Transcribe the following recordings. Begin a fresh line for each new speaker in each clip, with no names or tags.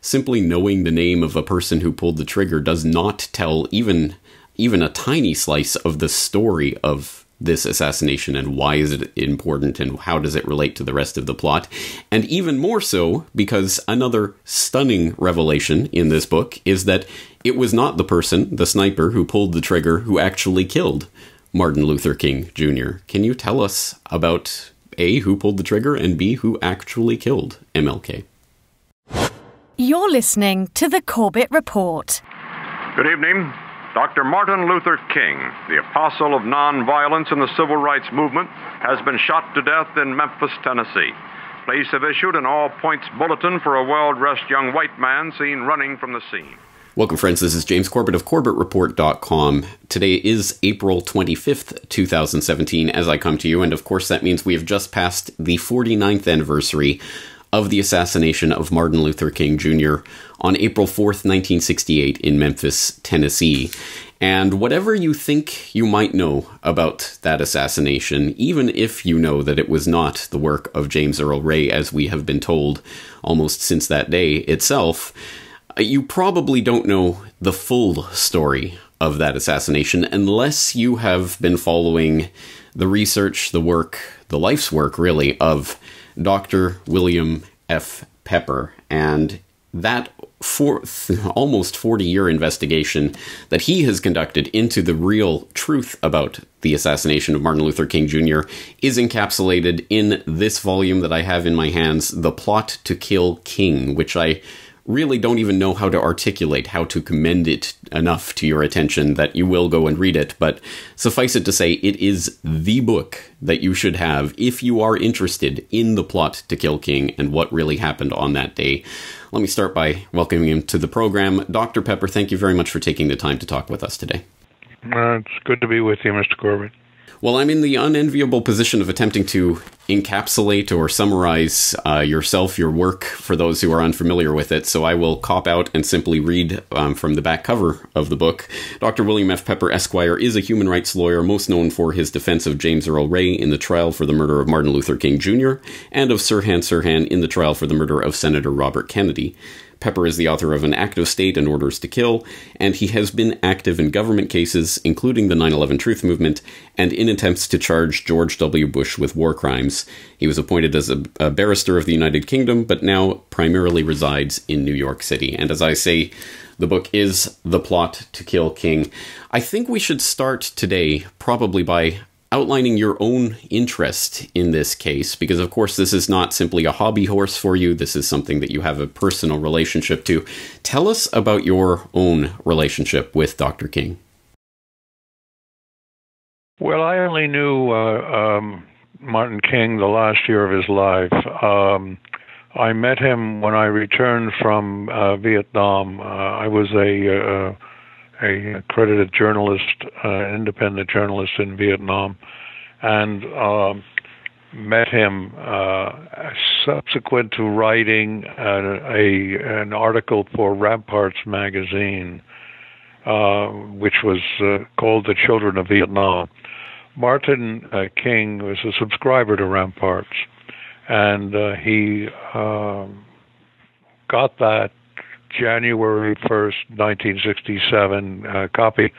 simply knowing the name of a person who pulled the trigger does not tell even a tiny slice of the story of this assassination and why is it important and how does it relate to the rest of the plot. And even more so because another stunning revelation in this book is that it was not the person, the sniper, who pulled the trigger who actually killed Martin Luther King Jr. Can you tell us about A, who pulled the trigger, and B, who actually killed MLK?
You're listening to the Corbett Report.
Good evening. Dr. Martin Luther King, the apostle of nonviolence in the civil rights movement, has been shot to death in Memphis, Tennessee. Police have issued an all-points bulletin for a well-dressed young white man seen running from the scene.
Welcome, friends. This is James Corbett of CorbettReport.com. Today is April 25th, 2017, as I come to you, and of course that means we have just passed the 49th anniversary of the assassination of Martin Luther King Jr. on April 4th, 1968 in Memphis, Tennessee. And whatever you think you might know about that assassination, even if you know that it was not the work of James Earl Ray, as we have been told almost since that day itself, you probably don't know the full story of that assassination unless you have been following the research, the work, the life's work, really, of Dr. William F. Pepper, and that almost 40-year investigation that he has conducted into the real truth about the assassination of Martin Luther King Jr. is encapsulated in this volume that I have in my hands, The Plot to Kill King, which I really don't even know how to articulate, how to commend it enough to your attention that you will go and read it. But suffice it to say, it is the book that you should have if you are interested in the plot to kill King and what really happened on that day. Let me start by welcoming him to the program. Dr. Pepper, thank you very much for taking the time to talk with us today.
It's good to be with you, Mr. Corbett.
Well, I'm in the unenviable position of attempting to encapsulate or summarize yourself, your work, for those who are unfamiliar with it, so I will cop out and simply read from the back cover of the book. Dr. William F. Pepper, Esquire, is a human rights lawyer most known for his defense of James Earl Ray in the trial for the murder of Martin Luther King Jr., and of Sirhan Sirhan in the trial for the murder of Senator Robert Kennedy. Pepper is the author of An Act of State and Orders to Kill, and he has been active in government cases, including the 9/11 Truth Movement, and in attempts to charge George W. Bush with war crimes. He was appointed as a barrister of the United Kingdom, but now primarily resides in New York City. And as I say, the book is The Plot to Kill King. I think we should start today probably by outlining your own interest in this case, because of course this is not simply a hobby horse for you, this is something that you have a personal relationship to. Tell us about your own relationship with Dr. King.
Well, I only knew Martin King the last year of his life. I met him when I returned from Vietnam. I was a accredited journalist, independent journalist in Vietnam, and met him subsequent to writing an article for Ramparts magazine, which was called The Children of Vietnam. Martin King was a subscriber to Ramparts, and he got that January 1st, 1967 copy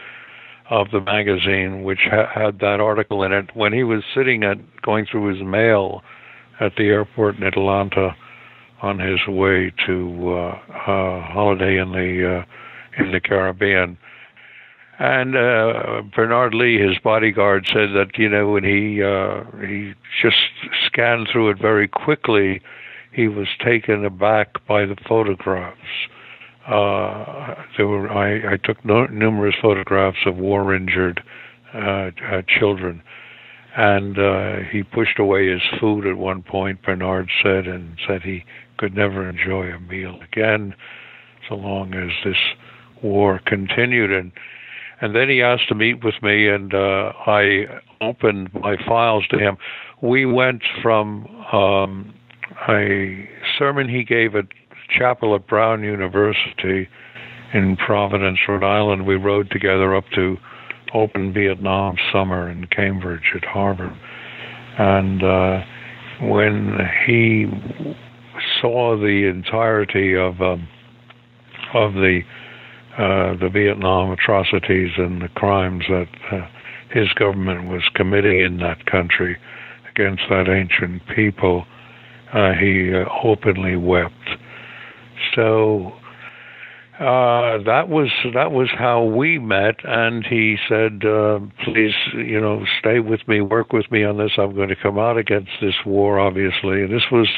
of the magazine, which had that article in it, when he was going through his mail at the airport in Atlanta on his way to holiday in the Caribbean. And Bernard Lee, his bodyguard, said that, when he just scanned through it very quickly, he was taken aback by the photographs. I took numerous photographs of war-injured children, and he pushed away his food at one point, Bernard said, and said he could never enjoy a meal again so long as this war continued. And then he asked to meet with me, and I opened my files to him. We went from a sermon he gave at chapel at Brown University in Providence, Rhode Island. We rode together up to Open Vietnam Summer in Cambridge at Harvard. And when he saw the entirety of the Vietnam atrocities and the crimes that his government was committing in that country against that ancient people, he openly wept. So that was how we met, and he said, "Please, stay with me, work with me on this. I'm going to come out against this war, obviously." And this was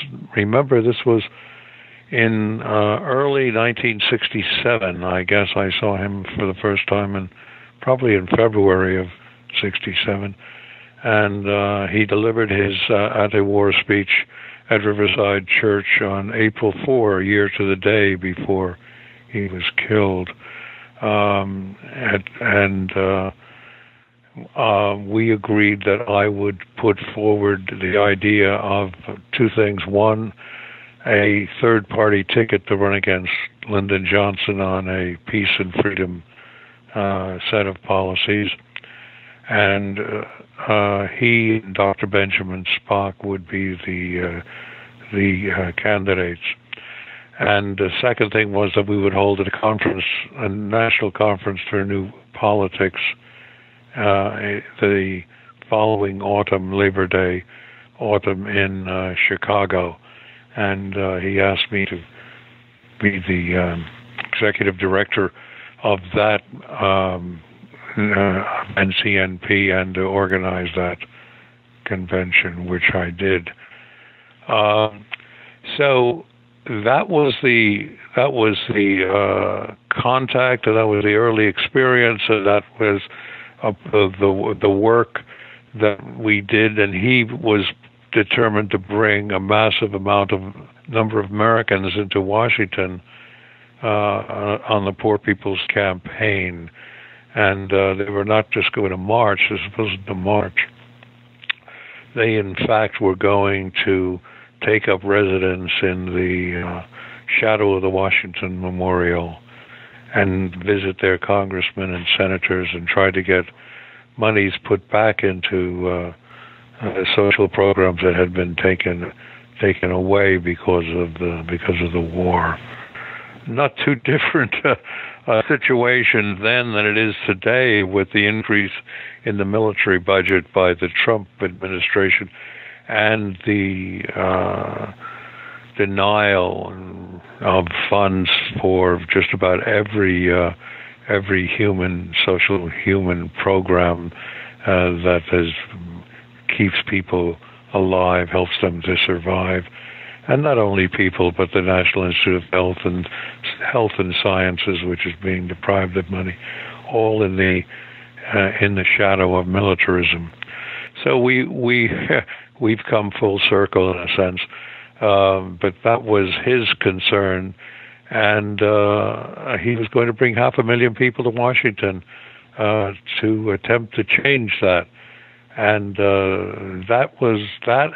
in early 1967. I guess I saw him for the first time, probably in February of '67, and he delivered his anti-war speech at Riverside Church on April 4, a year to the day before he was killed. We agreed that I would put forward the idea of two things. One, a third-party ticket to run against Lyndon Johnson on a peace and freedom set of policies. And he and Dr. Benjamin Spock would be the candidates. And the second thing was that we would hold a national conference for new politics, the following autumn, Labor Day autumn, in Chicago. And he asked me to be the executive director of that NCNP and to organize that convention, which I did. So that was the contact, and that was the early experience, and that was the work that we did. And he was determined to bring a massive number of Americans into Washington on the Poor People's Campaign. And they were not just going to march. This wasn't a march. They, in fact, were going to take up residence in the shadow of the Washington Memorial and visit their congressmen and senators and try to get monies put back into social programs that had been taken away because of the war. Not too different situation then than it is today, with the increase in the military budget by the Trump administration and the denial of funds for just about every human program that keeps people alive, helps them to survive. And not only people, but the National Institute of Health and Sciences, which is being deprived of money, all in the shadow of militarism. So we've come full circle in a sense, but that was his concern, and he was going to bring 500,000 people to Washington to attempt to change that. And that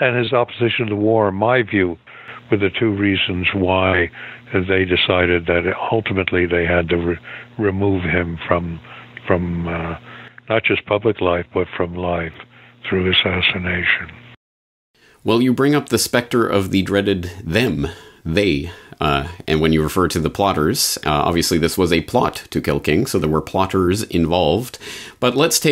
and his opposition to the war, in my view, were the two reasons why they decided that ultimately they had to remove him from not just public life, but from life through assassination.
Well, you bring up the specter of the dreaded they, and when you refer to the plotters, obviously this was a plot to kill King, so there were plotters involved. But let's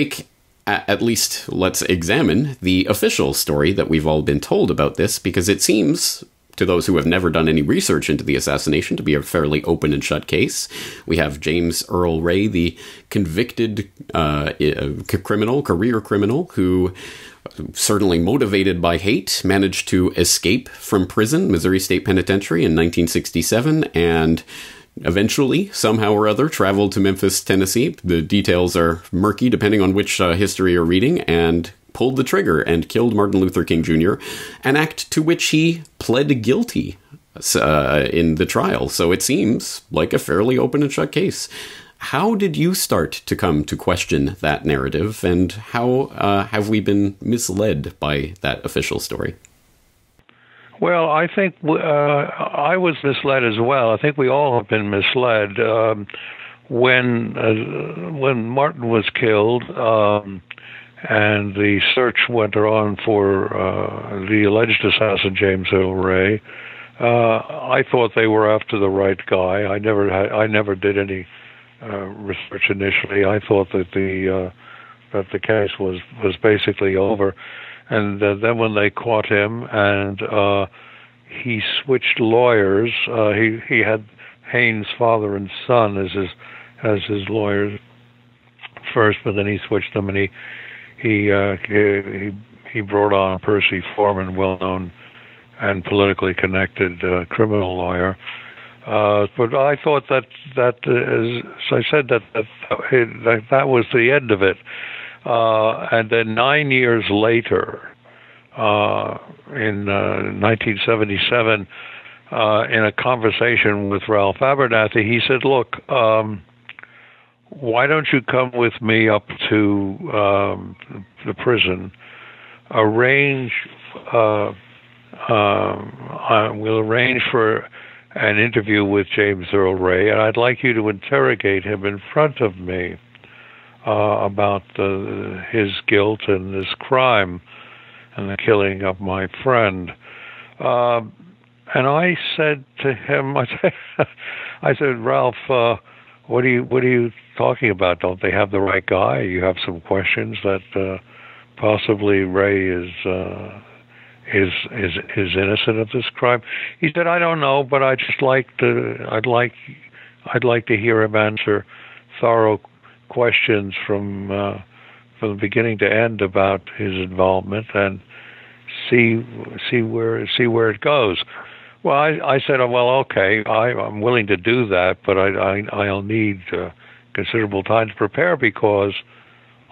examine the official story that we've all been told about this, because it seems, to those who have never done any research into the assassination, to be a fairly open and shut case. We have James Earl Ray, the convicted career criminal, who, certainly motivated by hate, managed to escape from prison, Missouri State Penitentiary, in 1967, and eventually, somehow or other, traveled to Memphis, Tennessee. The details are murky depending on which history you're reading, and pulled the trigger and killed Martin Luther King Jr., an act to which he pled guilty in the trial. So it seems like a fairly open and shut case. How did you start to come to question that narrative, and how have we been misled by that official story?
Well, I think I was misled as well. I think we all have been misled. When Martin was killed, and the search went on for the alleged assassin, James Earl Ray, I thought they were after the right guy. I never did any research initially. I thought that the case was basically over, and then when they caught him and he switched lawyers, he had Haynes' father and son as his lawyers first, but then he switched them, and he brought on Percy Foreman, well-known and politically connected criminal lawyer. But I thought that as I said, that was the end of it. And then 9 years later, in 1977, in a conversation with Ralph Abernathy, he said, "Look, why don't you come with me up to the prison? We'll arrange for an interview with James Earl Ray, and I'd like you to interrogate him in front of me about his guilt and his crime and the killing of my friend." And I said to him, I said, "Ralph, what are you talking about? Don't they have the right guy? You have some questions that possibly Ray is innocent of this crime." He said, "I don't know, but I'd like to hear him answer thorough questions from the beginning to end about his involvement and see where it goes." Well, I said, "Well, okay, I'm willing to do that, but I'll need considerable time to prepare because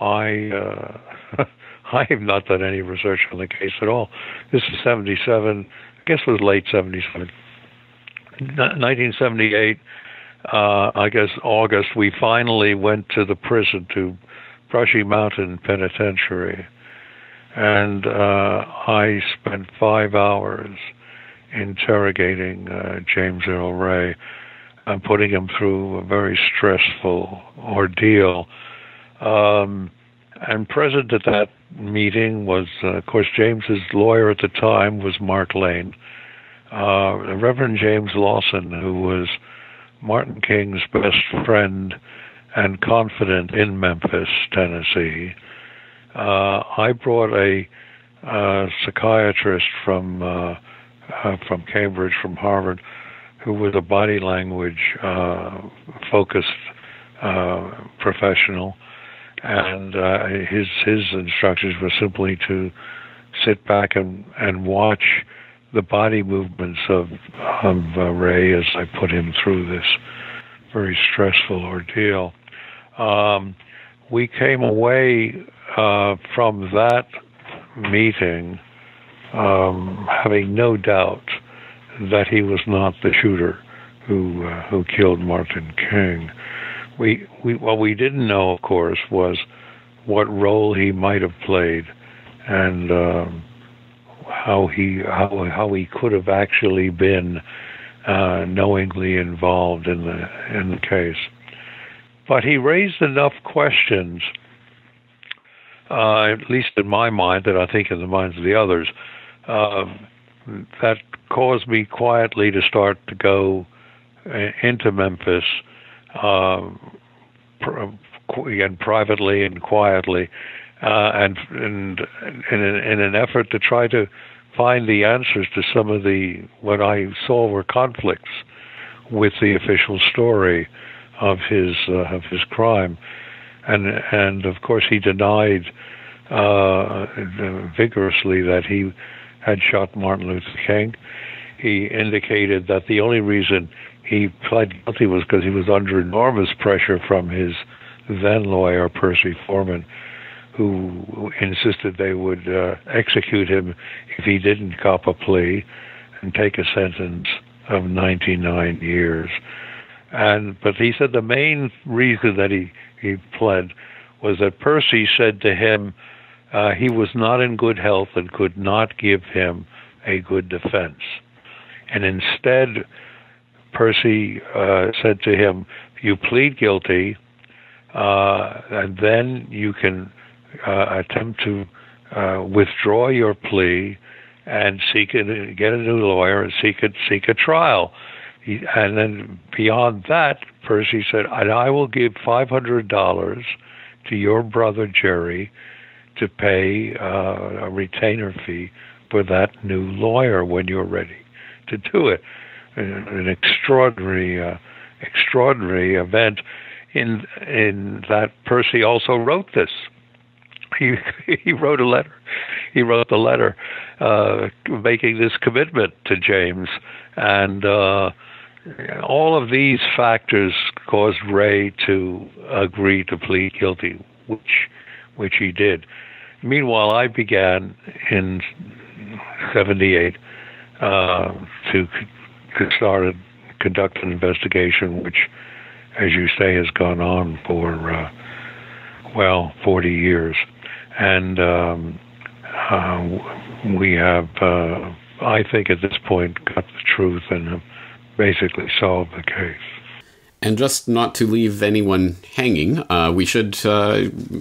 I have not done any research on the case at all." This is 77, I guess it was late 77. 1978, I guess August, we finally went to the prison, to Brushy Mountain Penitentiary. And I spent 5 hours interrogating James Earl Ray and putting him through a very stressful ordeal. And present at that meeting was, of course, James's lawyer at the time was Mark Lane, Reverend James Lawson, who was Martin King's best friend and confidant in Memphis, Tennessee. I brought a psychiatrist from Cambridge, from Harvard, who was a body language focused professional. And his instructions were simply to sit back and watch the body movements of Ray as I put him through this very stressful ordeal. We came away from that meeting having no doubt that he was not the shooter who killed Martin King. What we didn't know, of course, was what role he might have played, and how he could have actually been knowingly involved in the case. But he raised enough questions, at least in my mind, and I think in the minds of the others, that caused me quietly to start to go into Memphis. Again, privately and quietly, and in an effort to try to find the answers to some of what I saw were conflicts with the official story of his crime, and of course he denied vigorously that he had shot Martin Luther King. He indicated that the only reason he pled guilty was because he was under enormous pressure from his then lawyer, Percy Foreman, who insisted they would execute him if he didn't cop a plea and take a sentence of 99 years. But he said the main reason that he pled was that Percy said to him he was not in good health and could not give him a good defense. And instead, Percy said to him, "You plead guilty, and then you can attempt to withdraw your plea and get a new lawyer and seek a trial. And then beyond that, Percy said, and I will give $500 to your brother Jerry to pay a retainer fee for that new lawyer when you're ready to do it. An extraordinary event in that Percy also wrote this. He wrote a letter. He wrote the letter making this commitment to James, and all of these factors caused Ray to agree to plead guilty, which he did. Meanwhile, I began in '78 to start conduct an investigation, which, as you say, has gone on for 40 years. And we have, I think at this point, got the truth and have basically solved the case.
And just not to leave anyone hanging, we should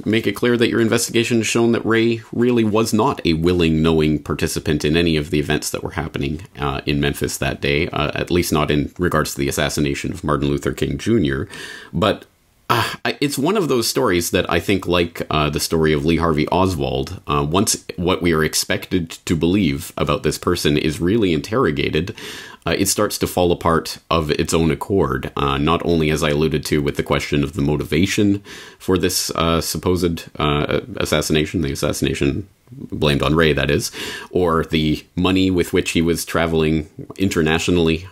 make it clear that your investigation has shown that Ray really was not a willing, knowing participant in any of the events that were happening in Memphis that day, at least not in regards to the assassination of Martin Luther King Jr. But it's one of those stories that I think, like the story of Lee Harvey Oswald, once what we are expected to believe about this person is really interrogated, it starts to fall apart of its own accord, not only, as I alluded to, with the question of the motivation for this supposed assassination, the assassination blamed on Ray, that is, or the money with which he was traveling internationally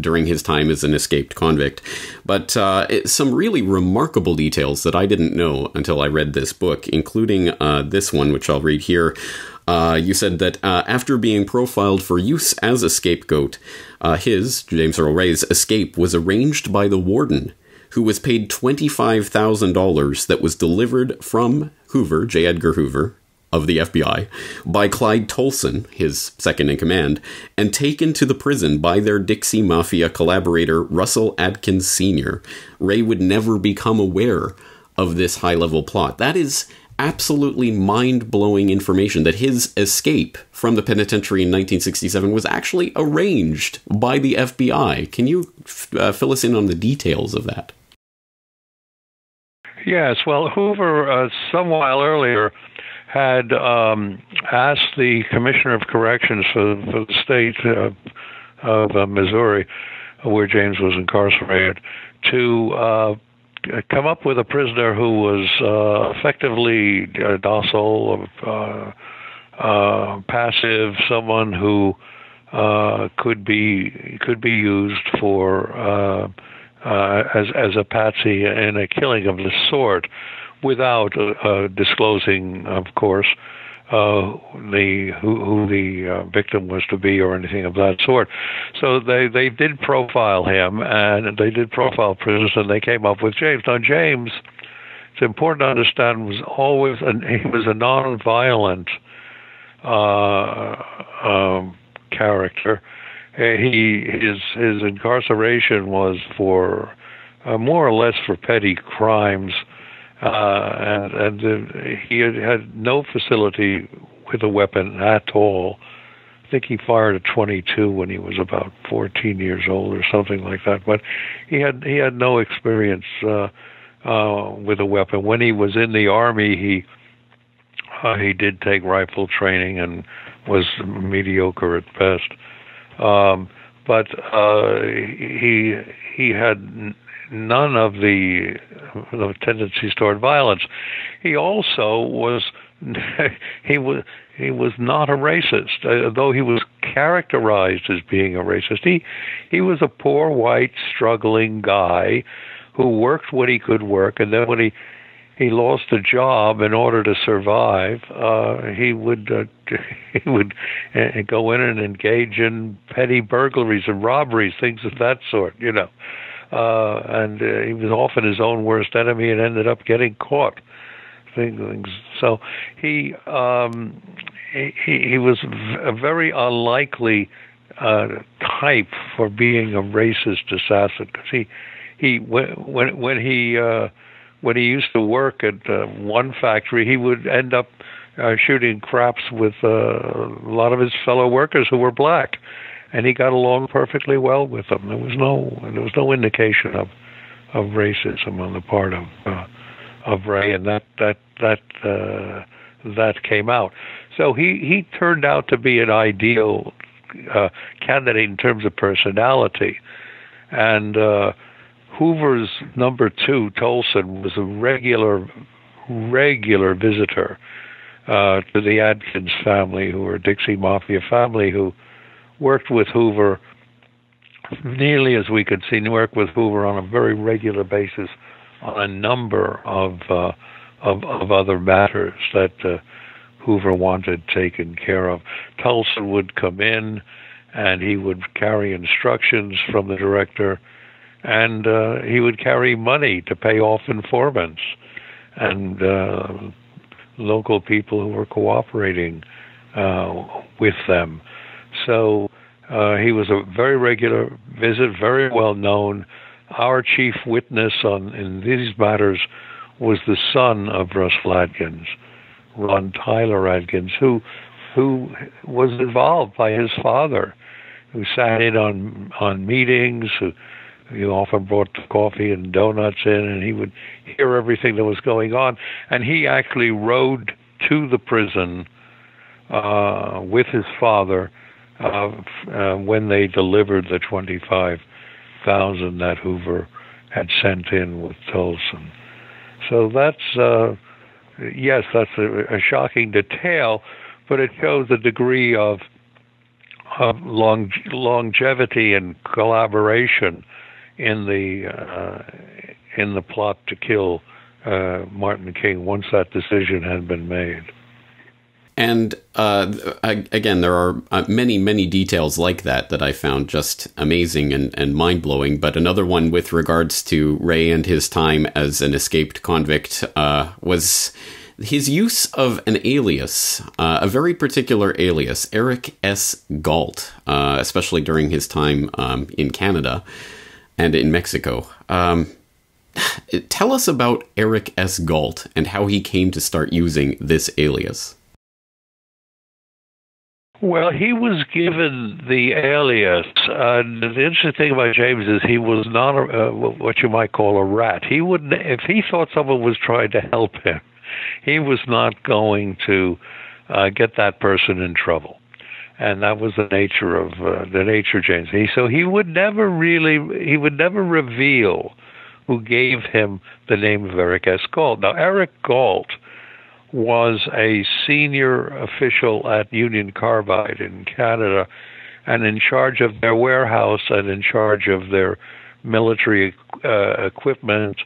during his time as an escaped convict. But some really remarkable details that I didn't know until I read this book, including this one, which I'll read here. You said that after being profiled for use as a scapegoat, James Earl Ray's escape was arranged by the warden, who was paid $25,000 that was delivered from Hoover, J. Edgar Hoover, of the FBI, by Clyde Tolson, his second-in-command, and taken to the prison by their Dixie Mafia collaborator Russell Adkins Sr. Ray would never become aware of this high-level plot. That is absolutely mind-blowing information, that his escape from the penitentiary in 1967 was actually arranged by the FBI. Can you fill us in on the details of that?
Yes, well, Hoover, some while earlier, had asked the Commissioner of Corrections for the state of Missouri, where James was incarcerated, to come up with a prisoner who was effectively docile, passive, someone who could be used for as a patsy in a killing of this sort, without disclosing, of course, who the victim was to be or anything of that sort. So they did profile him, and they did profile prisoners, and they came up with James. Now, James, it's important to understand, was always he was a non-violent character. His incarceration was for more or less for petty crimes. And he had no facility with a weapon at all. I think he fired a .22 when he was about 14 years old or something like that. But he had no experience with a weapon. When he was in the Army, he did take rifle training and was mediocre at best. But he had none of the tendencies toward violence. He also was he was not a racist, though he was characterized as being a racist. He was a poor white struggling guy who worked when he could work, and then when he lost a job in order to survive, he would go in and engage in petty burglaries and robberies, things of that sort, you know. And he was often his own worst enemy and ended up getting caught. Things. So he was a very unlikely type for being a racist assassin, because when he used to work at one factory, he would end up shooting craps with a lot of his fellow workers who were black, and he got along perfectly well with them. There was no indication of racism on the part of Ray, and that came out. So he turned out to be an ideal candidate in terms of personality, and Hoover's number two, Tolson, was a regular visitor to the Adkins family, who were a Dixie Mafia family, who worked with Hoover nearly as we could see, worked with Hoover on a very regular basis on a number of other matters that Hoover wanted taken care of. Tolson would come in, and he would carry instructions from the director, and he would carry money to pay off informants and local people who were cooperating with them. So he was a very regular visit, very well known. Our chief witness in these matters was the son of Russell Adkins, Ron Tyler Adkins, who was involved by his father, who sat in on meetings, who he often brought coffee and donuts in, and he would hear everything that was going on. And he actually rode to the prison with his father when they delivered the $25,000 that Hoover had sent in with Tolson. So that's a shocking detail, but it shows the degree of longevity and collaboration in the plot to kill Martin King once that decision had been made.
And again, there are many, many details like that I found just amazing and mind-blowing. But another one with regards to Ray and his time as an escaped convict was his use of an alias, a very particular alias, Eric S. Galt, especially during his time in Canada and in Mexico. Tell us about Eric S. Galt and how he came to start using this alias.
Well, he was given the alias. The interesting thing about James is he was not what you might call a rat. He wouldn't, if he thought someone was trying to help him, he was not going to get that person in trouble. And that was the nature of James. He would never reveal who gave him the name of Eric S. Galt. Now, Eric Galt was a senior official at Union Carbide in Canada, and in charge of their warehouse and in charge of their military equipment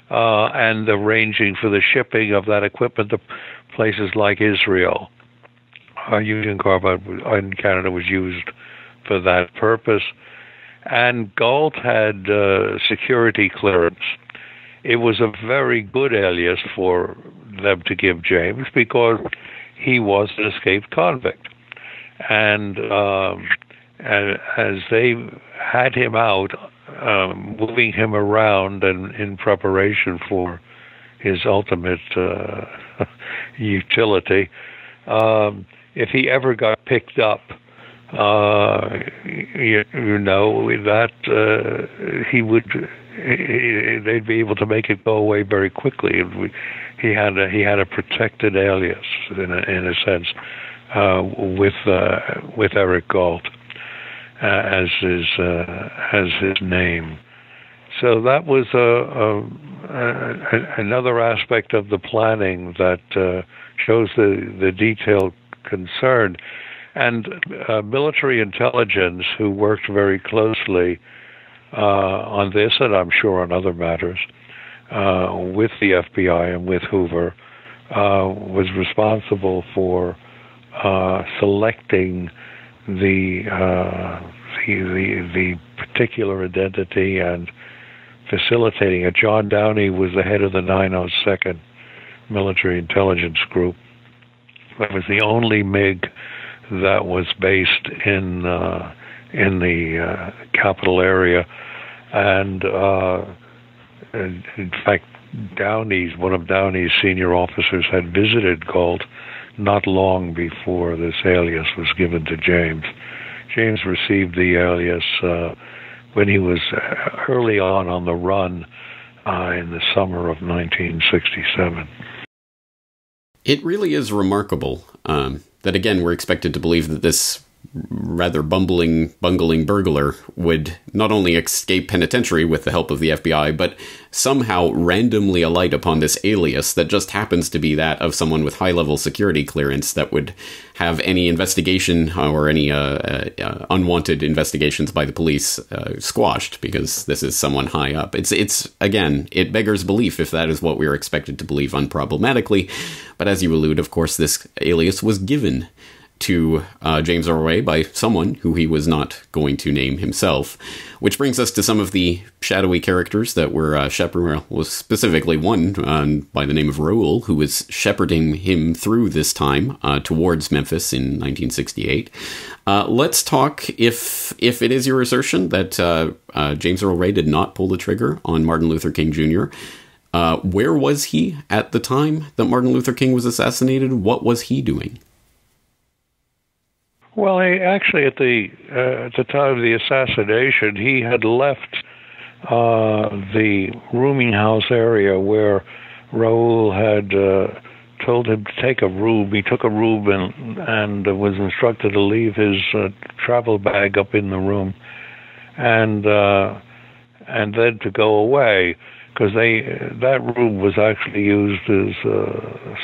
and arranging for the shipping of that equipment to places like Israel. Union Carbide in Canada was used for that purpose. And Galt had security clearance. It was a very good alias for them to give James because he was an escaped convict. And as they had him out, moving him around and in preparation for his ultimate utility, if he ever got picked up, they'd be able to make it go away very quickly. He had a protected alias in a sense with Eric Galt as his name. So that was another aspect of the planning that shows the detailed concern. And military intelligence, who worked very closely on this, and I'm sure on other matters, with the FBI and with Hoover, was responsible for selecting the particular identity and facilitating it. John Downey was the head of the 902nd Military Intelligence Group. That was the only MiG that was based in the capital area, and in fact, one of Downey's senior officers had visited Galt not long before this alias was given to James. James received the alias when he was early on the run in the summer of 1967.
It really is remarkable that, again, we're expected to believe that this rather bungling burglar would not only escape penitentiary with the help of the FBI, but somehow randomly alight upon this alias that just happens to be that of someone with high-level security clearance that would have any investigation or any unwanted investigations by the police squashed, because this is someone high up. It's again, it beggars belief if that is what we are expected to believe unproblematically. But as you allude, of course, this alias was given to James Earl Ray by someone who he was not going to name himself. Which brings us to some of the shadowy characters that were shepherding, was specifically one by the name of Raoul, who was shepherding him through this time towards Memphis in 1968. Let's talk, if it is your assertion that James Earl Ray did not pull the trigger on Martin Luther King Jr., where was he at the time that Martin Luther King was assassinated? What was he doing?
Well, actually, at the time of the assassination, he had left the rooming house area where Raoul had told him to take a room. He took a room and was instructed to leave his travel bag up in the room, and then to go away, because that room was actually used as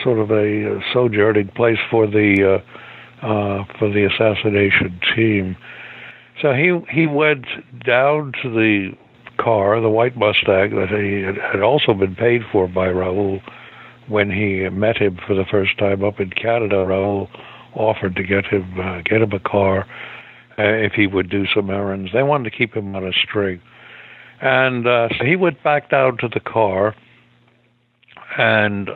sort of a sojourning place for the assassination team. So he went down to the car, the white Mustang that he had also been paid for by Raoul when he met him for the first time up in Canada. Raoul offered to get him a car if he would do some errands. They wanted to keep him on a string. And so he went back down to the car and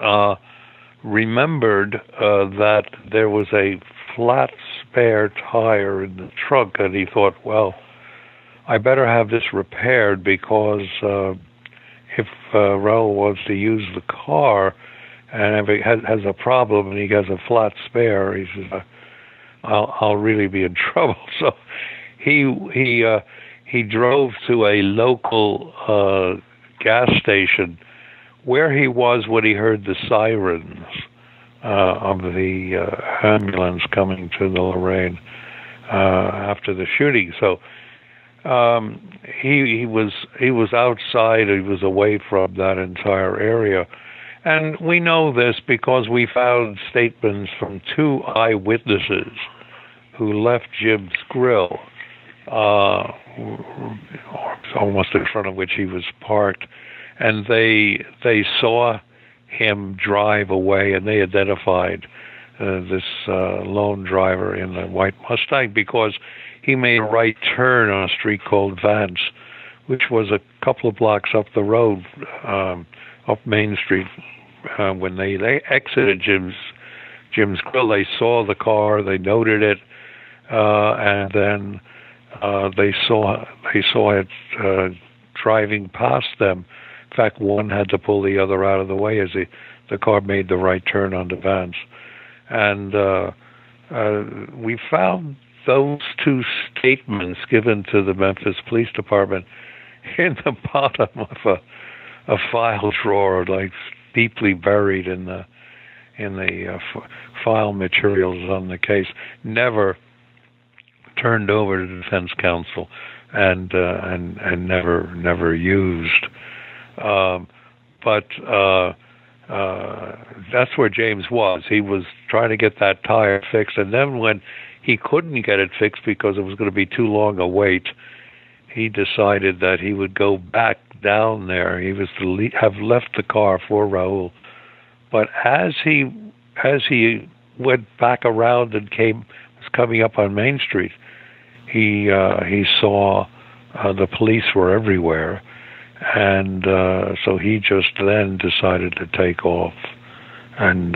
remembered that there was a flat spare tire in the trunk, and he thought, well, I better have this repaired, because if Raoul wants to use the car and if it has a problem and he has a flat spare, he says, I'll really be in trouble. So he drove to a local gas station where he was when he heard the sirens of the ambulance coming to the Lorraine after the shooting. So he was outside. He was away from that entire area, and we know this because we found statements from two eyewitnesses who left Jim's grill, almost in front of which he was parked, and they saw him drive away, and they identified this lone driver in the white Mustang because he made a right turn on a street called Vance, which was a couple of blocks up the road, up Main Street. When they exited Jim's grill, they saw the car, they noted it, and then they saw it driving past them. In fact, one had to pull the other out of the way as the car made the right turn onto Vance. And we found those two statements given to the Memphis Police Department in the bottom of a file drawer, like deeply buried in the file materials on the case, never turned over to defense counsel, and never used. But that's where James was. He was trying to get that tire fixed, and then when he couldn't get it fixed because it was going to be too long a wait, he decided that he would go back down there. He was to have left the car for Raoul, but as he went back around and was coming up on Main Street, he saw the police were everywhere. And so he just then decided to take off and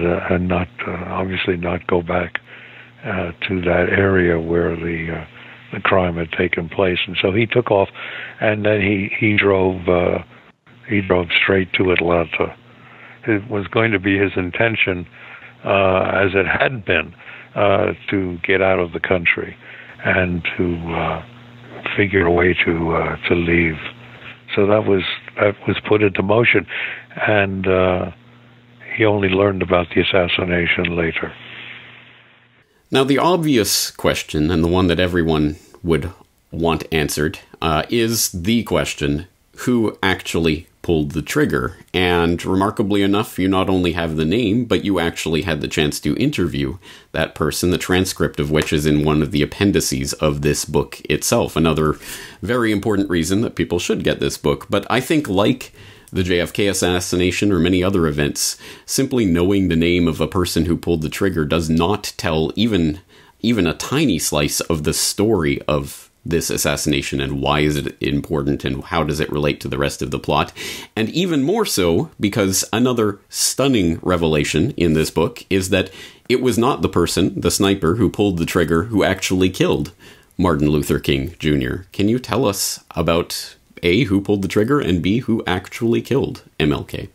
not obviously not go back to that area where the crime had taken place. And so he took off, and then he drove straight to Atlanta. It was going to be his intention as it had been, to get out of the country and to figure a way to leave. So that was put into motion, and he only learned about the assassination later.
Now, the obvious question, and the one that everyone would want answered, is the question, who actually pulled the trigger? And remarkably enough, you not only have the name, but you actually had the chance to interview that person, the transcript of which is in one of the appendices of this book itself. Another very important reason that people should get this book. But I think, like the JFK assassination or many other events, simply knowing the name of a person who pulled the trigger does not tell even a tiny slice of the story of this assassination and why is it important and how does it relate to the rest of the plot. And even more so because another stunning revelation in this book is that it was not the person, the sniper, who pulled the trigger who actually killed Martin Luther King Jr. Can you tell us about A, who pulled the trigger, and B, who actually killed MLK?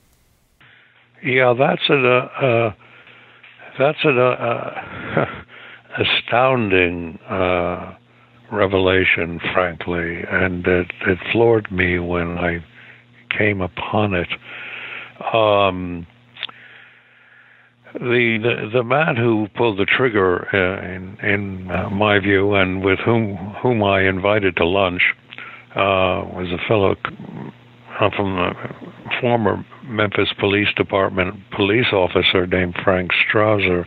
Yeah, that's an astounding revelation, frankly, and it floored me when I came upon it. The man who pulled the trigger, in my view, and with whom I invited to lunch, was a fellow from the former Memphis Police Department police officer named Frank Strasser.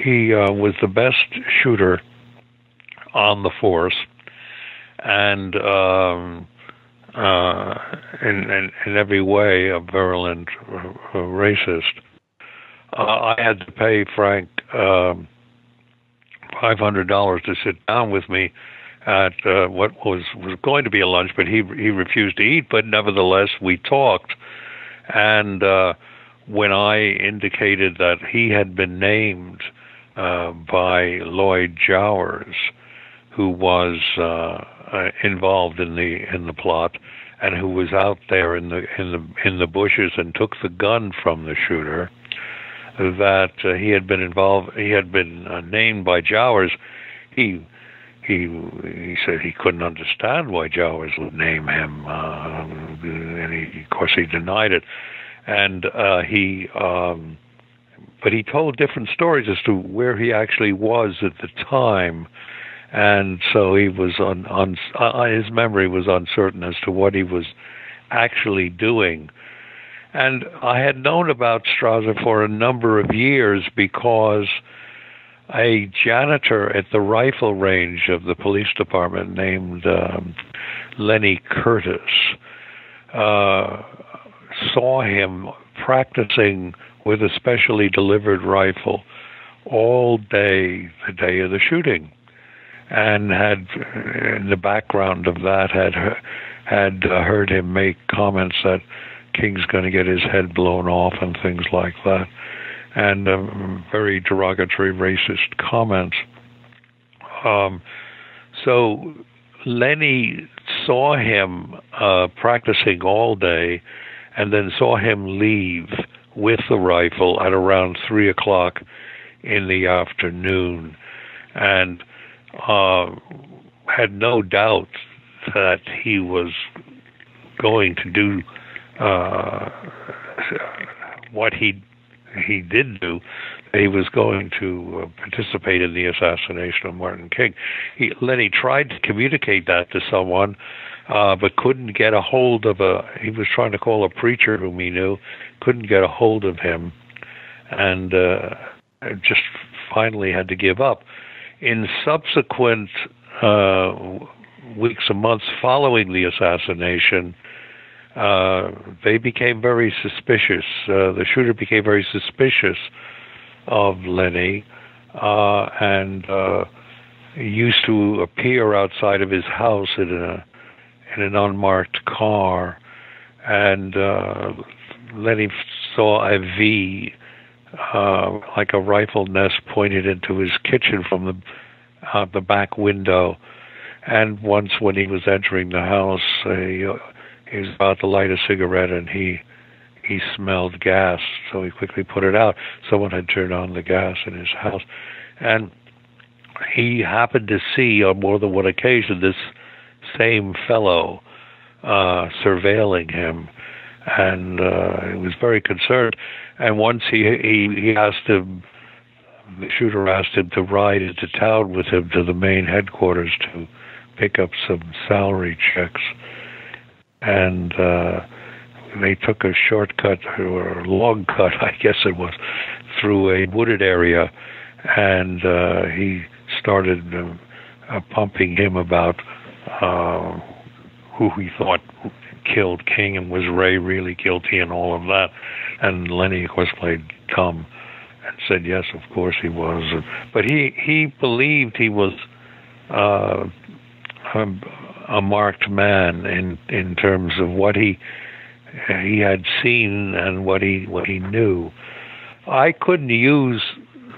He was the best shooter on the force, and in every way a virulent racist. I had to pay Frank $500 to sit down with me at what was going to be a lunch, but he refused to eat. But nevertheless, we talked, and when I indicated that he had been named by Lloyd Jowers, who was involved in the plot, and who was out there in the bushes and took the gun from the shooter, that he had been involved. He had been named by Jowers. He said he couldn't understand why Jowers would name him, and of course he denied it. And but he told different stories as to where he actually was at the time. And so he was his memory was uncertain as to what he was actually doing. And I had known about Strasser for a number of years because a janitor at the rifle range of the police department named Lenny Curtis saw him practicing with a specially delivered rifle all day, the day of the shooting. And had, in the background of that, had heard him make comments that King's going to get his head blown off and things like that, and very derogatory racist comments. So Lenny saw him practicing all day, and then saw him leave with the rifle at around 3 o'clock in the afternoon, and had no doubt that he was going to do what he did do. He was going to participate in the assassination of Martin King. Lenny tried to communicate that to someone, but couldn't get a hold of he was trying to call a preacher whom he knew, couldn't get a hold of him, and just finally had to give up. In subsequent weeks and months following the assassination, they became very suspicious. The shooter became very suspicious of Lenny, and used to appear outside of his house in an unmarked car. And Lenny saw a V, like a rifle nest, pointed into his kitchen from the back window. And once, when he was entering the house, he was about to light a cigarette, and he he smelled gas, so he quickly put it out. Someone had turned on the gas in his house, and he happened to see on more than one occasion this same fellow surveilling him, and he was very concerned. And once he asked him, the shooter asked him to ride into town with him to the main headquarters to pick up some salary checks. And they took a shortcut, or a long cut, I guess it was, through a wooded area, and he started pumping him about who he thought killed King, and was Ray really guilty, and all of that. And Lenny, of course, played dumb and said yes, of course he was. But he believed he was a marked man in terms of what he had seen and what he knew. I couldn't use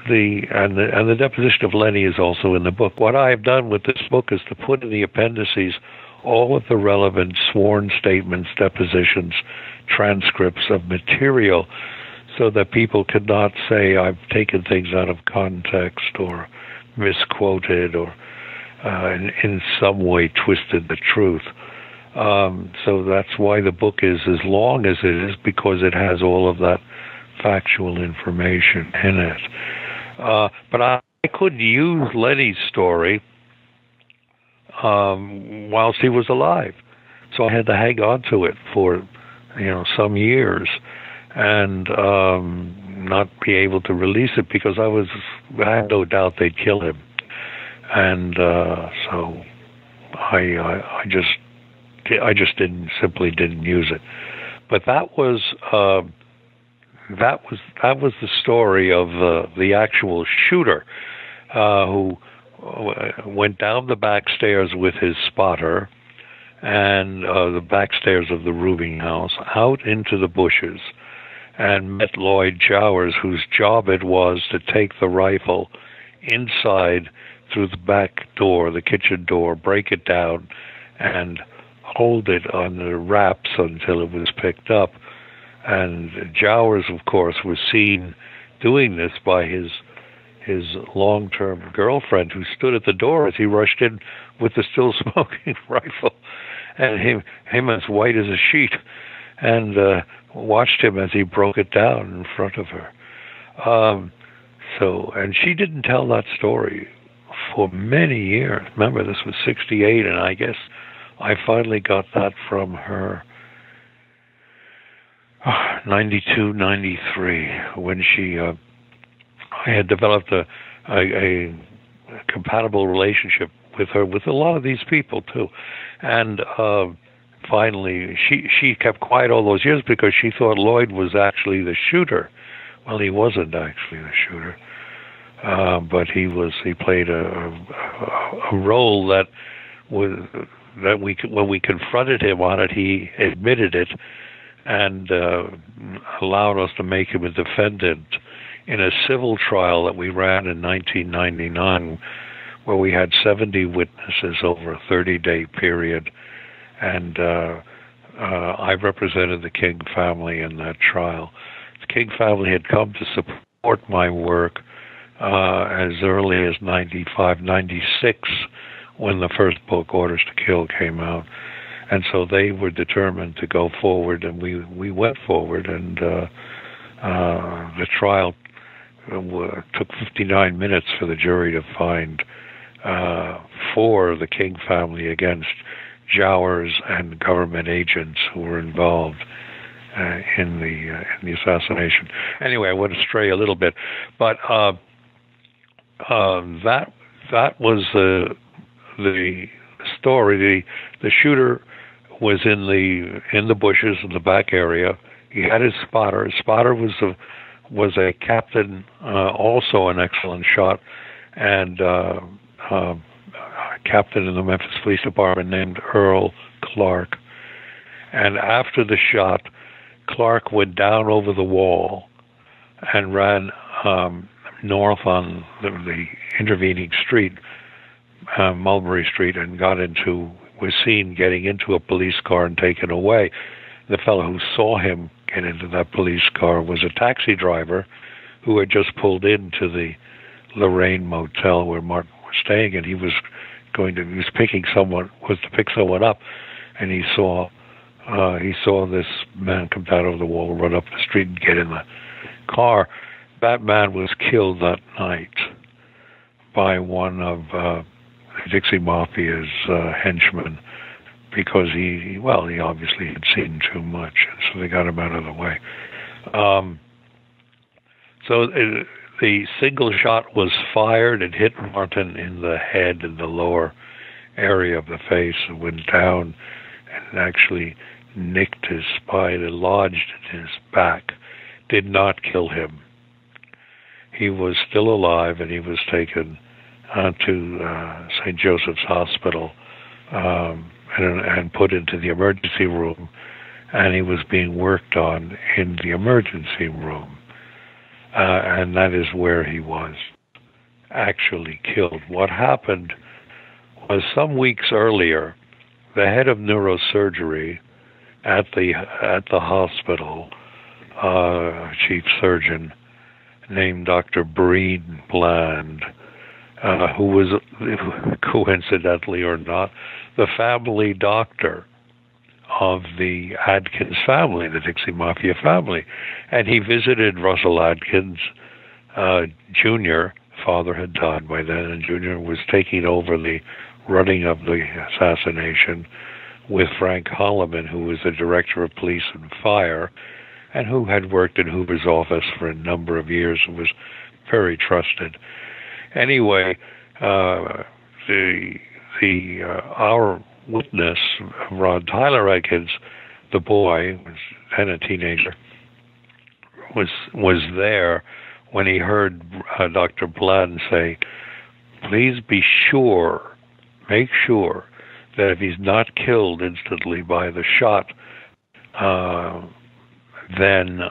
the deposition of Lenny is also in the book. What I've done with this book is to put in the appendices all of the relevant sworn statements, depositions, transcripts of material, so that people could not say I've taken things out of context or misquoted or in some way twisted the truth. So that's why the book is as long as it is, because it has all of that factual information in it. But I couldn't use Lenny's story whilst he was alive, so I had to hang on to it for some years and not be able to release it, because I had no doubt they'd kill him, and so I just didn't use it. But that was the story of the actual shooter who went down the back stairs with his spotter, and the back stairs of the rooming house, out into the bushes, and met Lloyd Jowers, whose job it was to take the rifle inside through the back door, the kitchen door, break it down, and hold it on the wraps until it was picked up. And Jowers, of course, was seen doing this by his long-term girlfriend, who stood at the door as he rushed in with the still smoking rifle, and him as white as a sheet, and watched him as he broke it down in front of her. And she didn't tell that story for many years. Remember, this was 1968, and I guess I finally got that from her 92, 93, when I had developed a compatible relationship with her, with a lot of these people too. And finally, she kept quiet all those years because she thought Lloyd was actually the shooter. Well, he wasn't actually the shooter, but he played a role that when we confronted him on it, he admitted it and allowed us to make him a defendant in a civil trial that we ran in 1999, where we had 70 witnesses over a 30-day period, and I represented the King family in that trial. The King family had come to support my work as early as 95, 96, when the first book, Orders to Kill, came out. And so they were determined to go forward, and we went forward, and the trial took 59 minutes for the jury to find for the King family against Jowers and government agents who were involved in the assassination. Anyway, I went astray a little bit, but that was the story. The shooter was in the bushes in the back area. He had his spotter. His spotter was a captain, also an excellent shot, and a captain in the Memphis Police Department named Earl Clark. And after the shot, Clark went down over the wall and ran north on the intervening street, Mulberry Street, and was seen getting into a police car and taken away. the fellow who saw him get into that police car was a taxi driver who had just pulled into the Lorraine Motel where Martin was staying, and he was to pick someone up, and he saw this man come down over the wall, run up the street, and get in the car. That man was killed that night by one of the Dixie Mafia's henchmen, because he obviously had seen too much, and so they got him out of the way. The single shot was fired. It hit Martin in the head and the lower area of the face, and went down and actually nicked his spine and lodged in his back. Did not kill him. He was still alive, and he was taken to St. Joseph's Hospital and put into the emergency room, and he was being worked on in the emergency room. And that is where he was actually killed. What happened was, some weeks earlier, the head of neurosurgery at the hospital, chief surgeon named Dr. Breen Bland, who was, coincidentally or not, the family doctor of the Adkins family, the Dixie Mafia family. And he visited Russell Adkins Jr. Father had died by then, and Jr. was taking over the running of the assassination with Frank Holloman, who was the director of police and fire, and who had worked in Hoover's office for a number of years and was very trusted. Anyway, our witness, Rod Tyler Adkins, the boy, was then a teenager, was there when he heard Dr. Bland say, "Please make sure that if he's not killed instantly by the shot, then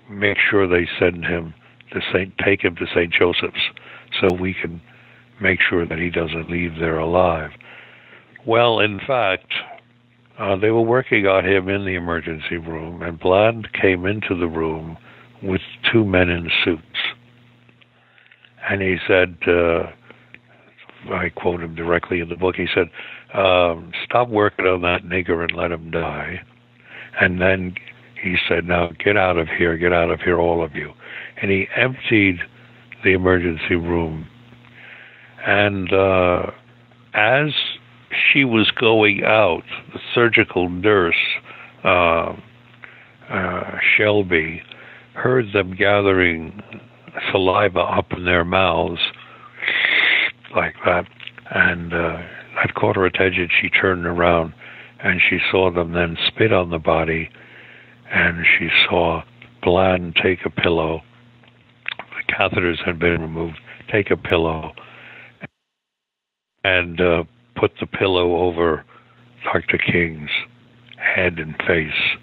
make sure they send him take him to St. Joseph's, so we can make sure that he doesn't leave there alive." Well, in fact, they were working on him in the emergency room, and Bland came into the room with two men in suits. And he said, I quote him directly in the book, he said, "Stop working on that nigger and let him die." And then he said, "Now get out of here, all of you." And he emptied the emergency room. And as she was going out, the surgical nurse, Shelby, heard them gathering saliva up in their mouths like that, and that caught her attention. She turned around, and she saw them then spit on the body, and she saw Bland take a pillow. The catheters had been removed. Take a pillow and put the pillow over Dr. King's head and face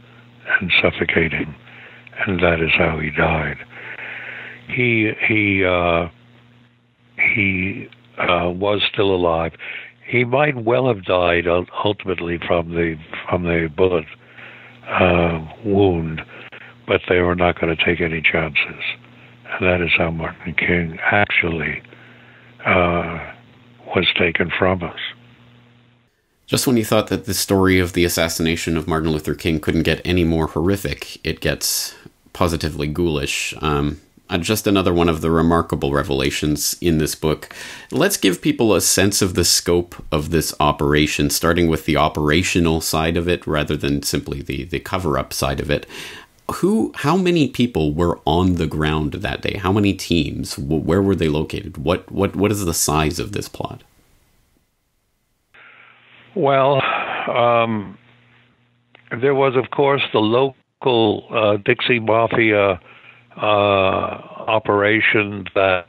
and suffocate him. And that is how he died. He was still alive. He might well have died ultimately from the bullet wound, but they were not going to take any chances. And that is how Martin King actually was taken from us.
Just when you thought that the story of the assassination of Martin Luther King couldn't get any more horrific, it gets positively ghoulish. Just another one of the remarkable revelations in this book. Let's give people a sense of the scope of this operation, starting with the operational side of it rather than simply the cover-up side of it. How many people were on the ground that day? How many teams? Where were they located? What is the size of this plot?
Well, there was, of course, the local Dixie Mafia operation that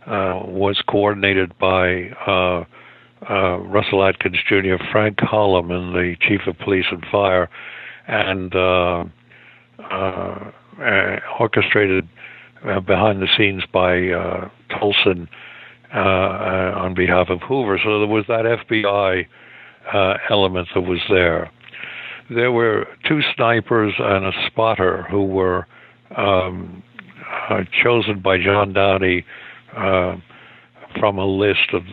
was coordinated by Russell Atkins Jr., Frank Holloman, the chief of police and fire, and orchestrated behind the scenes by Tolson on behalf of Hoover. So there was that FBI element that was there. There were 2 snipers and a spotter who were chosen by John Downey from a list of,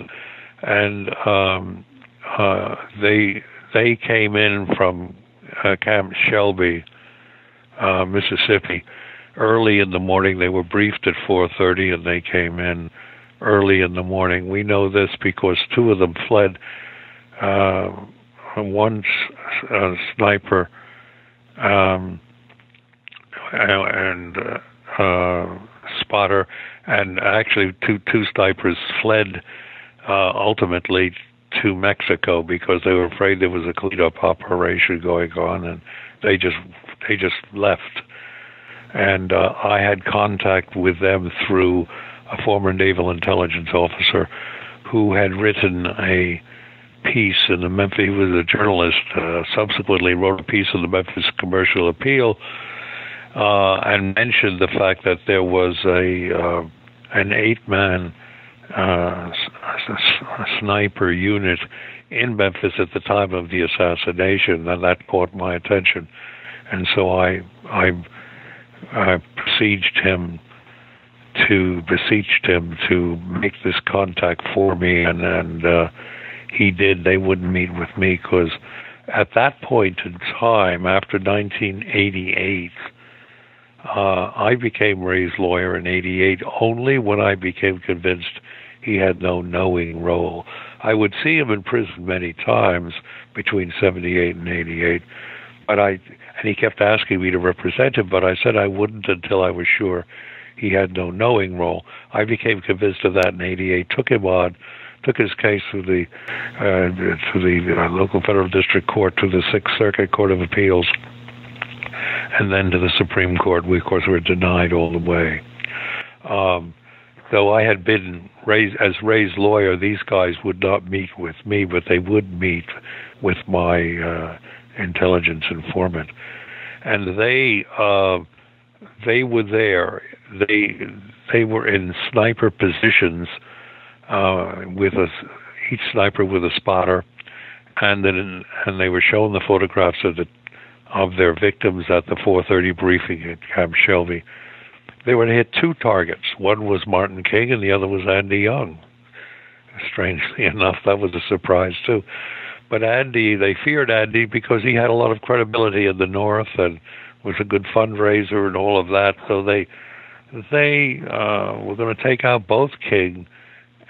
and they came in from Camp Shelby, Mississippi, early in the morning. They were briefed at 4:30, and they came in early in the morning. We know this because 2 of them fled. One sniper and spotter, and actually two snipers fled ultimately to Mexico because they were afraid there was a cleanup operation going on, and they just left. And I had contact with them through a former naval intelligence officer who had written a piece in the Memphis. He was a journalist. Subsequently, wrote a piece in the Memphis Commercial Appeal and mentioned the fact that there was an 8-man sniper unit in Memphis at the time of the assassination, and that caught my attention. And so I beseeched him to make this contact for me, and he did. They wouldn't meet with me because at that point in time, after 1988, I became Ray's lawyer in 88 only when I became convinced he had no knowing role. I would see him in prison many times between 78 and 88, and he kept asking me to represent him, but I said I wouldn't until I was sure he had no knowing role. I became convinced of that in 88, took his case to the local federal district court, to the Sixth Circuit Court of Appeals, and then to the Supreme Court. We, of course, were denied all the way. Though I had been as Ray's lawyer, these guys would not meet with me, but they would meet with my intelligence informant. And they were there. They were in sniper positions with each sniper with a spotter, and they were shown the photographs of their victims at the 4:30 briefing at Camp Shelby. They were to hit 2 targets. One was Martin King, and the other was Andy Young. Strangely enough, that was a surprise too. But Andy, they feared Andy because he had a lot of credibility in the North and was a good fundraiser and all of that. So they were going to take out both King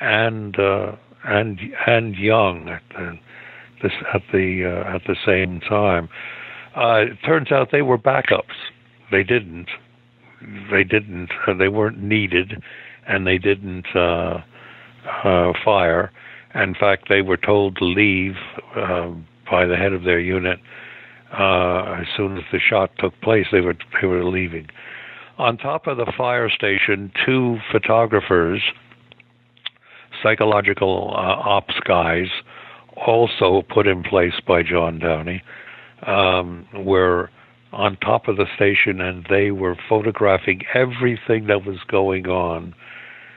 and Young at the same time. It turns out they were backups. They weren't needed, and they didn't fire. In fact, they were told to leave by the head of their unit as soon as the shot took place. They were leaving. On top of the fire station, 2 photographers, psychological ops guys, also put in place by John Downey, were on top of the station, and they were photographing everything that was going on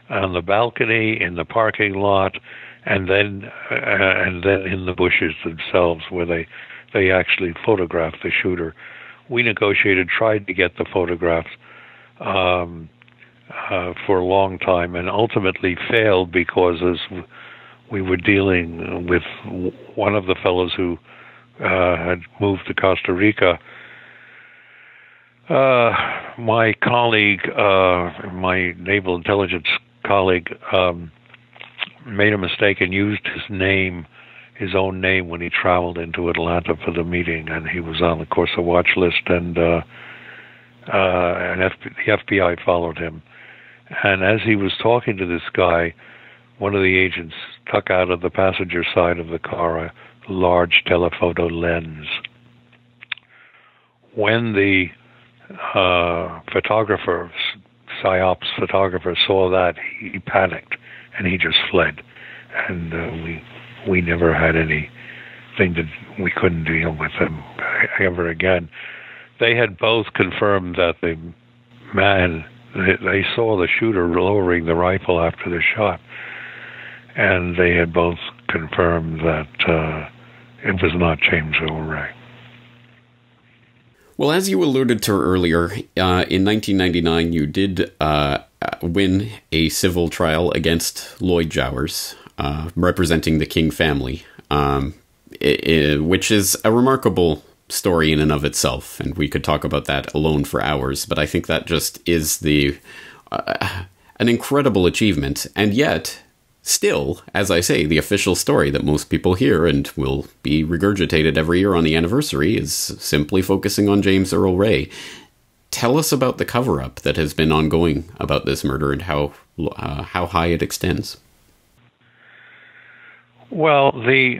the balcony, in the parking lot, and then in the bushes themselves, where they actually photographed the shooter. We tried to get the photographs for a long time, and ultimately failed because as we were dealing with one of the fellows who had moved to Costa Rica. My colleague, my naval intelligence colleague, made a mistake and used his own name when he traveled into Atlanta for the meeting, and he was on the Corsa watch list, and the FBI followed him. And as he was talking to this guy, one of the agents took out of the passenger side of the car a large telephoto lens. When the PSYOPs photographer saw that, he panicked and he just fled. And we never had anything we couldn't deal with him ever again. They had both confirmed that the man, they saw the shooter lowering the rifle after the shot, and they had both confirmed that it was not James Earl Ray.
Well, as you alluded to earlier, in 1999, you did win a civil trial against Lloyd Jowers, representing the King family, which is a remarkable story in and of itself, and we could talk about that alone for hours, but I think that just is an incredible achievement, and yet, still, as I say, the official story that most people hear and will be regurgitated every year on the anniversary is simply focusing on James Earl Ray. Tell us about the cover-up that has been ongoing about this murder and how high it extends.
Well, the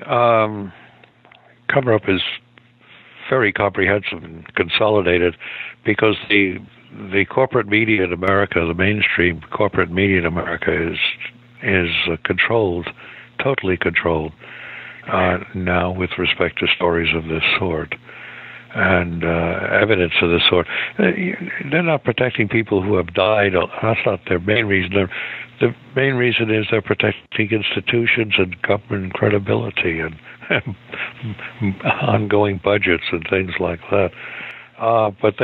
cover-up is very comprehensive and consolidated because the corporate media in America, the mainstream corporate media in America is controlled, totally controlled, now with respect to stories of this sort and evidence of this sort. They're not protecting people who have died. That's not their main reason. The main reason is they're protecting institutions and government credibility and ongoing budgets and things like that. But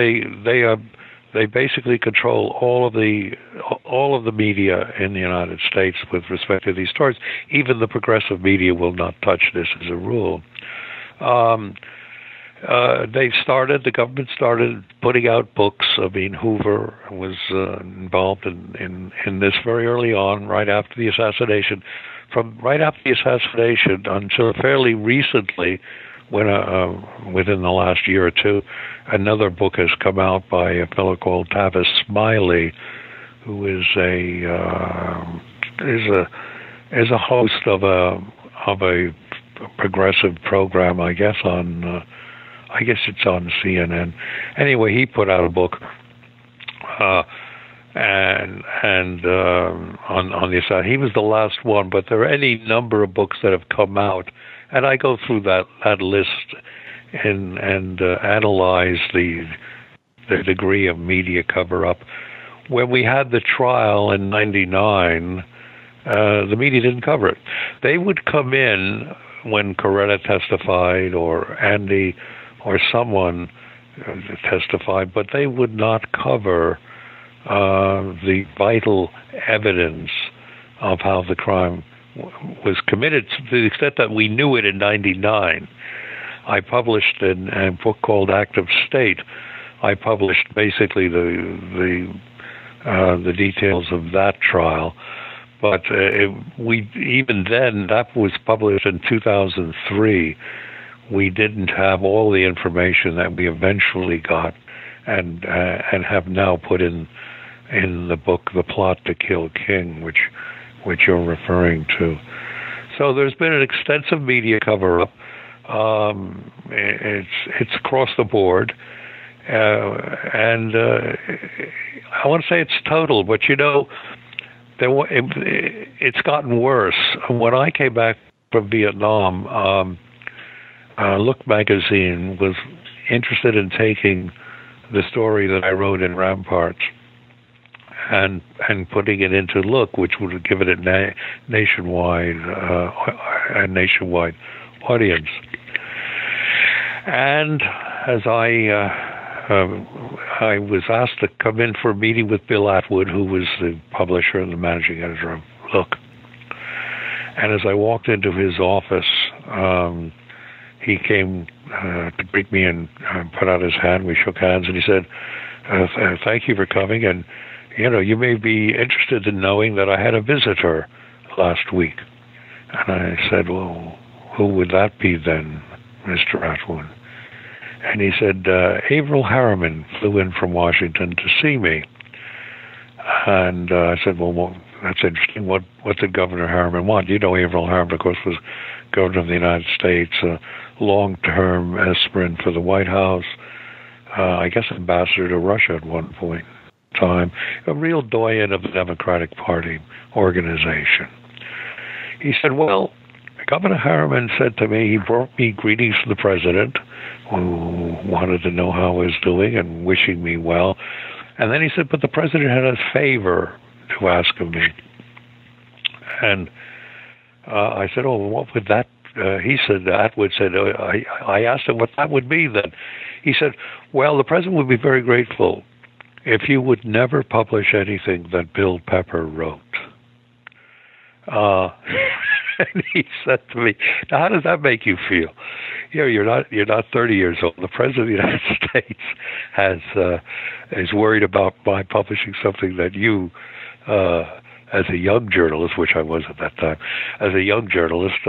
they basically control all of the media in the United States with respect to these stories. Even the progressive media will not touch this as a rule. The government started putting out books. I mean, Hoover was involved in this very early on, right after the assassination. From right after the assassination until fairly recently, when within the last year or two, another book has come out by a fellow called Tavis Smiley, who is a host of a progressive program, I guess it's on CNN. Anyway, he put out a book and on the side. He was the last one, but there are any number of books that have come out, and I go through that list and analyze the degree of media cover-up. When we had the trial in '99, the media didn't cover it. They would come in when Coretta testified or Andy or someone testified, but they would not cover the vital evidence of how the crime was committed, to the extent that we knew it in '99. I published in a book called Act of State. I published basically the details of that trial, but even then, that was published in 2003. We didn't have all the information that we eventually got, and have now put in the book, The Plot to Kill King, which you're referring to. So there's been an extensive media cover-up. It's across the board, and I want to say it's total, but it's gotten worse. When I came back from Vietnam, Look magazine was interested in taking the story that I wrote in Ramparts and putting it into Look, which would have given it a nationwide audience. And as I was asked to come in for a meeting with Bill Atwood, who was the publisher and the managing editor of Look. And as I walked into his office, he came to greet me and put out his hand. We shook hands, and he said, "Thank you for coming. And you may be interested in knowing that I had a visitor last week." And I said, "Well, who would that be then, Mr. Atwood?" And he said, "Averell Harriman flew in from Washington to see me." And I said, well, that's interesting. What did Governor Harriman want? Averell Harriman, of course, was governor of the United States, a long-term aspirant for the White House, I guess ambassador to Russia at one point in time, a real doyen of the Democratic Party organization. He said, well, Governor Harriman said to me, he brought me greetings from the president, who wanted to know how I was doing and wishing me well. And then he said, but the president had a favor to ask of me. And I said, oh, what would that? He said, Atwood said, I asked him what that would be then. He said, well, the president would be very grateful if you would never publish anything that Bill Pepper wrote. And he said to me, now, how does that make you feel? You're not 30 years old. The president of the United States is worried about my publishing something that you, as a young journalist, which I was at that time, as a young journalist,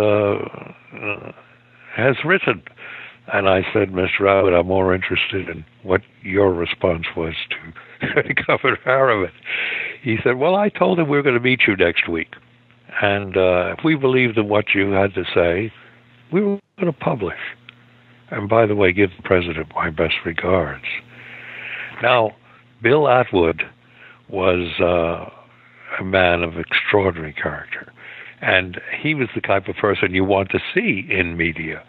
has written. And I said, Mr. Atwood, I'm more interested in what your response was to Governor Harriman. He said, well, I told him we were going to meet you next week. And if we believed in what you had to say, we were going to publish. And by the way, give the president my best regards. Now, Bill Atwood was a man of extraordinary character. And he was the type of person you want to see in media,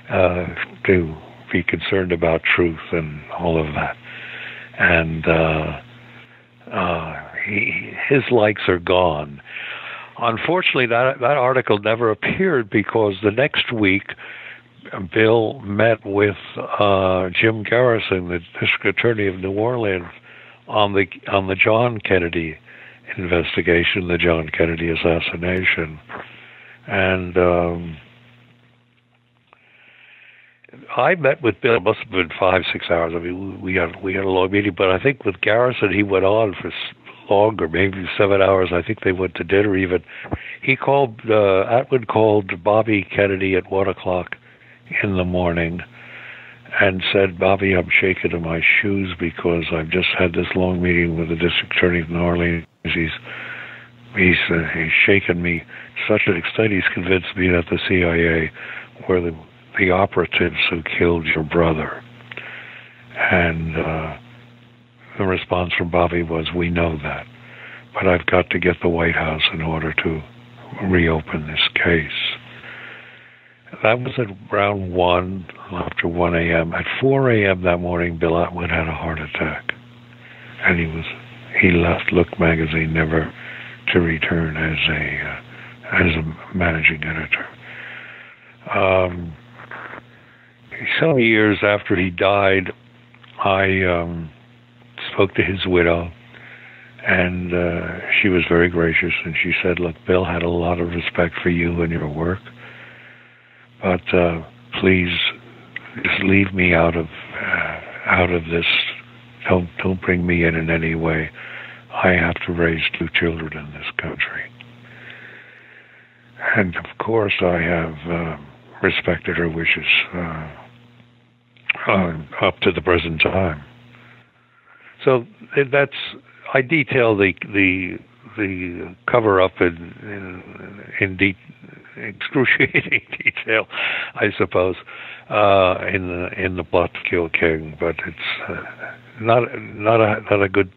to be concerned about truth and all of that. And his likes are gone. Unfortunately, that article never appeared because the next week, Bill met with Jim Garrison, the district attorney of New Orleans, on the John Kennedy investigation, the John Kennedy assassination, and I met with Bill. It must have been 5-6 hours. I mean, we had a long meeting, but I think with Garrison he went on for longer, maybe 7 hours. I think they went to dinner even. He called, Atwood called Bobby Kennedy at 1 o'clock in the morning and said, Bobby, I'm shaking in my shoes because I've just had this long meeting with the district attorney of New Orleans. He's shaken me to such an extent he's convinced me that the CIA were the operatives who killed your brother. And the response from Bobby was, we know that, but I've got to get the White House in order to reopen this case. That was at around 1, after 1 a.m. At 4 a.m. that morning, Bill Atwood had a heart attack. And he left Look magazine never to return as a managing editor. Some years after he died, I spoke to his widow, and she was very gracious, and she said, look, Bill had a lot of respect for you and your work, but please just leave me out of this. Don't bring me in any way. I have to raise 2 children in this country. And of course I have respected her wishes up to the present time. So I detail the cover-up in excruciating detail, I suppose, in the plot to kill King, but it's not a good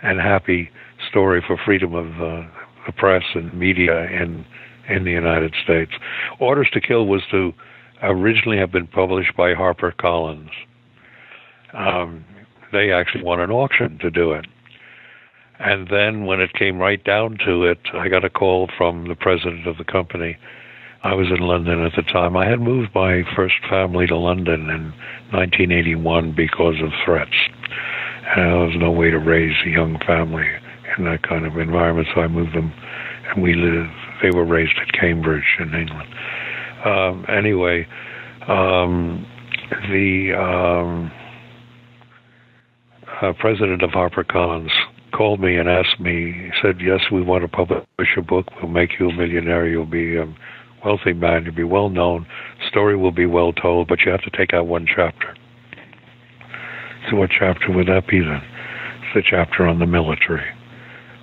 and happy story for freedom of the press and media in the United States. Orders to Kill was to originally have been published by HarperCollins. They actually won an auction to do it. And then when it came right down to it, I got a call from the president of the company. I was in London at the time. I had moved my first family to London in 1981 because of threats. And there was no way to raise a young family in that kind of environment, so I moved them, and they were raised at Cambridge in England. Anyway, the president of HarperCollins called me and asked me, he said, yes, we want to publish a book. We'll make you a millionaire. You'll be a wealthy man. You'll be well known. Story will be well told, but you have to take out 1 chapter. So what chapter would that be then? It's the chapter on the military.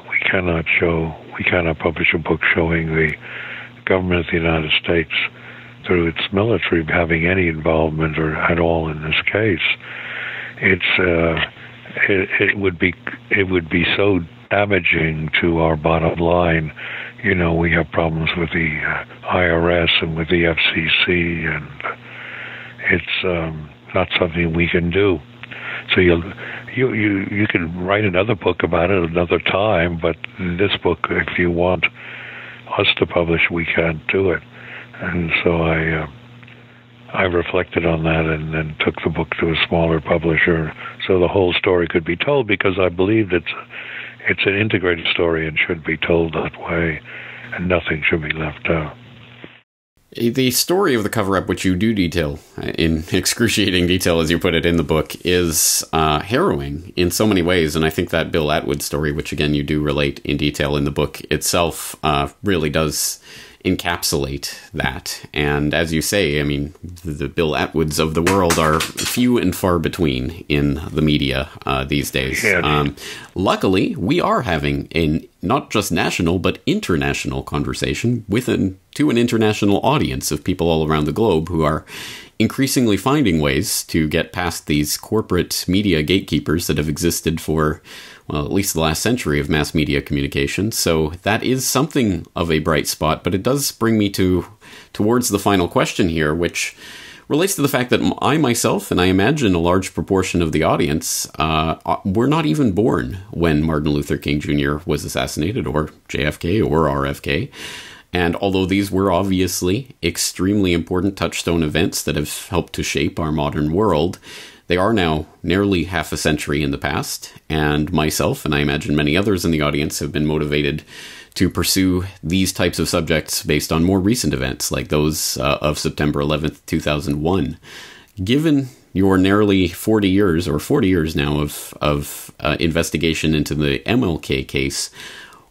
We cannot publish a book showing the government of the United States through its military having any involvement or at all in this case. It would be so damaging to our bottom line. You know, we have problems with the IRS and with the FCC, and it's not something we can do. So you can write another book about it another time, but this book, if you want us to publish, we can't do it. And so I reflected on that and then took the book to a smaller publisher so the whole story could be told, because I believed it's an integrated story and should be told that way, and nothing should be left out.
The story of the cover-up, which you do detail in excruciating detail, as you put it in the book, is harrowing in so many ways. And I think that Bill Atwood story, which again you do relate in detail in the book itself, really does encapsulate that. And as you say, I mean, the Bill Atwoods of the world are few and far between in the media these days.
Yeah.
Luckily, we are having a not just national, but international conversation to an international audience of people all around the globe who are increasingly finding ways to get past these corporate media gatekeepers that have existed for, well, at least the last century of mass media communication. So that is something of a bright spot, but it does bring me towards the final question here, which relates to the fact that I myself, and I imagine a large proportion of the audience, were not even born when Martin Luther King Jr. was assassinated, or JFK, or RFK. And although these were obviously extremely important touchstone events that have helped to shape our modern world, they are now nearly half a century in the past, and myself, and I imagine many others in the audience, have been motivated to pursue these types of subjects based on more recent events, like those of September 11th, 2001. Given your nearly 40 years, or 40 years now, of investigation into the MLK case,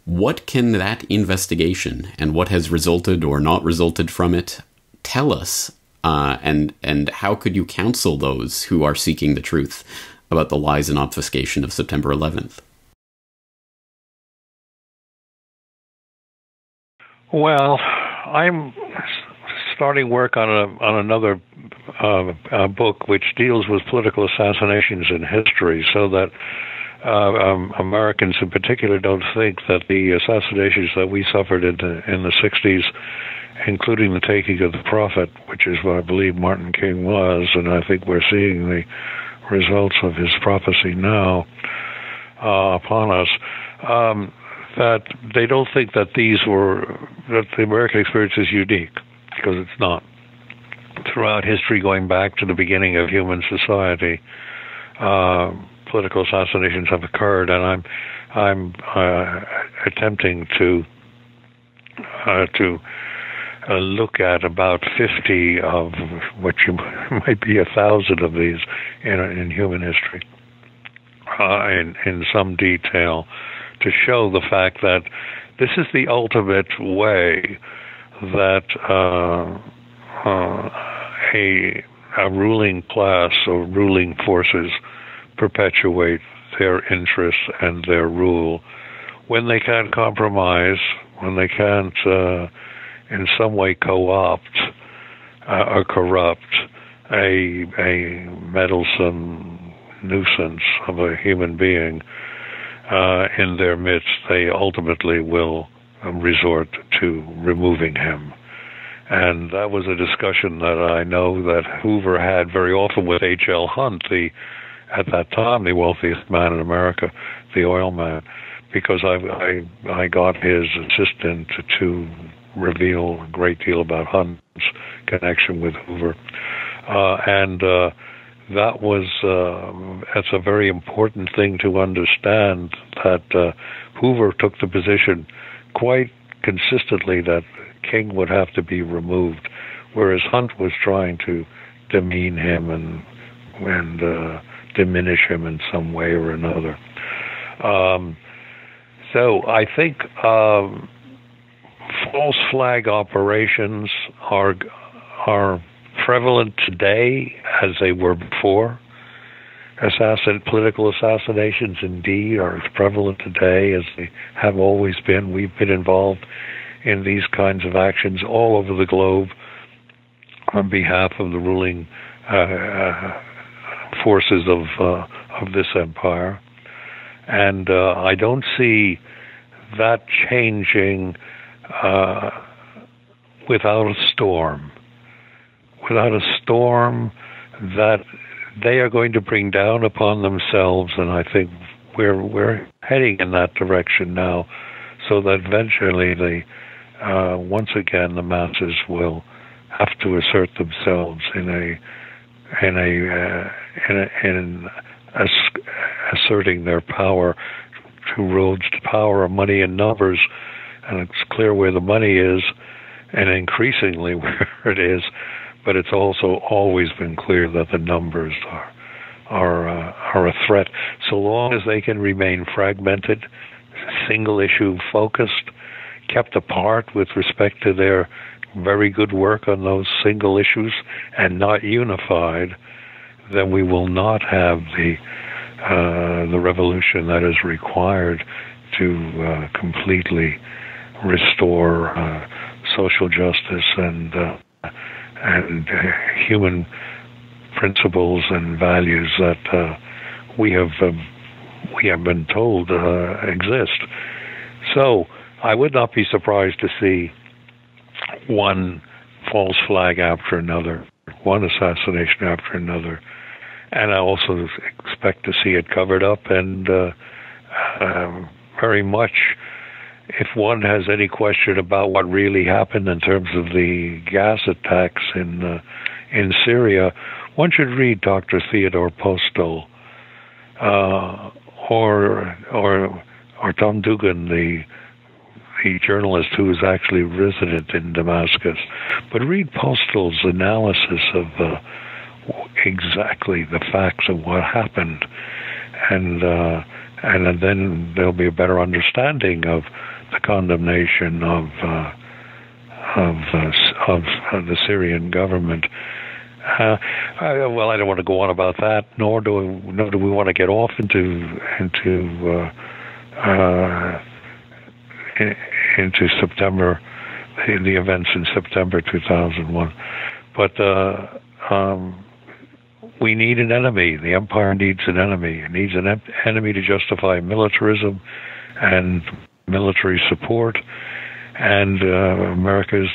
what can that investigation and what has resulted or not resulted from it tell us? And how could you counsel those who are seeking the truth about the lies and obfuscation of September 11th?
Well, I'm starting work on another book which deals with political assassinations in history, so that Americans in particular don't think that the assassinations that we suffered in the 60s, including the taking of the Prophet, which is what I believe Martin King was, and I think we're seeing the results of his prophecy now upon us, that they don't think that that the American experience is unique, because it's not. Throughout history, going back to the beginning of human society, political assassinations have occurred, and I'm attempting to look at about 50 of what might be 1,000 of these in human history in some detail, to show the fact that this is the ultimate way that a ruling class or ruling forces perpetuate their interests and their rule when they can't compromise, when they can't in some way co-opt or corrupt a meddlesome nuisance of a human being in their midst. They ultimately will resort to removing him. And that was a discussion that I know that Hoover had very often with H.L. Hunt, at that time, the wealthiest man in America, the oil man, because I got his assistant to reveal a great deal about Hunt's connection with Hoover. That's a very important thing to understand, that Hoover took the position quite consistently that King would have to be removed, whereas Hunt was trying to demean him and diminish him in some way or another. So I think false flag operations are prevalent today as they were before. Political assassinations, indeed, are as prevalent today as they have always been. We've been involved in these kinds of actions all over the globe on behalf of the ruling forces of this empire. And I don't see that changing without a storm. Without a storm that they are going to bring down upon themselves, and I think we're heading in that direction now, so that eventually once again the masses will have to assert themselves in asserting their power. Two roads to power: money and numbers, and it's clear where the money is, and increasingly where it is. But it's also always been clear that the numbers are a threat. So long as they can remain fragmented, single issue focused, kept apart with respect to their very good work on those single issues, and not unified, then we will not have the revolution that is required to completely restore social justice and human principles and values that we have been told exist. So I would not be surprised to see one false flag after another, one assassination after another, and I also expect to see it covered up. And very much, if one has any question about what really happened in terms of the gas attacks in Syria, one should read Dr. Theodore Postel or Tom Dugan, the journalist who is actually resident in Damascus. But read Postel's analysis of exactly the facts of what happened, and then there'll be a better understanding of the condemnation of the Syrian government. Well, I don't want to go on about that, nor do we want to get off into September, the events in September 2001. But we need an enemy. The empire needs an enemy. It needs an enemy to justify militarism and military support. And America is